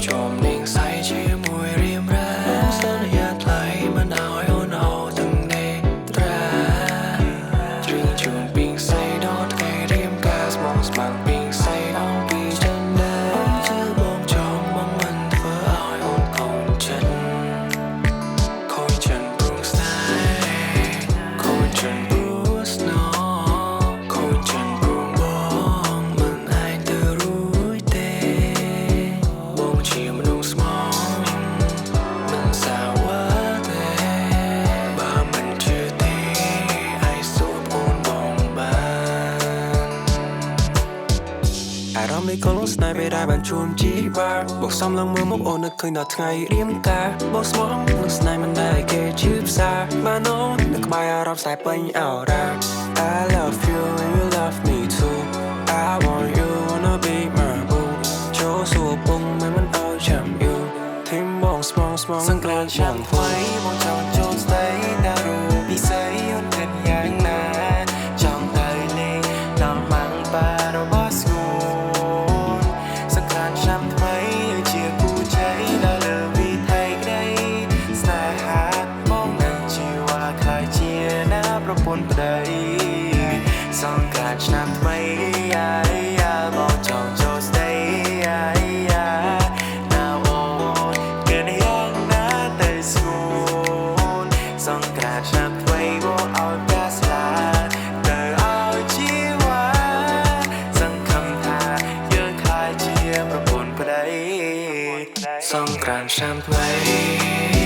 ជុំនឹងសៃជាមួយរៀមរ៉ាសន្យាថ្លៃមិនឲ្យអូនអោទាំងនេះត្រាជ្រៀងជួនពីងសៃដល់ថ្ងៃរៀមកាស្មងស្មានពីងសៃដល់ពីចិនដែរជឿបងចំបងមិនធ្វើឲ្យអូនកូនចិត្តខូចចិនព្រោះស្នេហ៍ខូចចិនព្រោះស្នោខូចចិនព្រោះបងមិនអាចទៅរួចទេបងជាមនុស្សស្មោះមិនសាវ៉ាទេបើមិនជឿទេឲ្យសួរអូនបងបានអារម្មណ៍នៃកូនស្នេហ៍ពេលដែលបានជួបជីបាបោកសំឡងមើលមកអូននឹកឃើញដល់ថ្ងៃរៀមកាបោកស្មងនឹងស្នេហ៍មិនដែលគេជឿផ្សារបានអូននឹកក្បែរអារម្មណ៍ស្នេហ៍ពេញអោរ៉ា I love you and you love me too I want you wanna be my boo ចូលសួរពងមិនឲ្យចាំយូរធីមបងស្មងសង្ក្រានចាំថ្មីបងចង់ចូលស្នេហ៍ដល់រូបពិសេសអូនគិតយ៉ាងណាចង់ទៅលេងដល់ម៉ាំងបារបស់ស្ងួនសង្ក្រានចាំថ្មីជាគូជ័យដល់លើវិថីក្តីស្នេហាបងនឹងជីវ៉ាខ្លាយជាណាប្រពន្ធប្តីសង្ក្រានឆ្នាំថ្មីបងចង់ចូលស្នេហ៍ណាអូនគិតយ៉ាងណាទៅស្ងួនសង្ក្រានឆ្នាំថ្មីបងឲ្យកាស្លាទៅឲ្យជីវ៉ាសង្ឃឹមថាយើងខ្លាយជាប្រពន្ធប្តីសង្ក្រានឆ្នាំថ្មី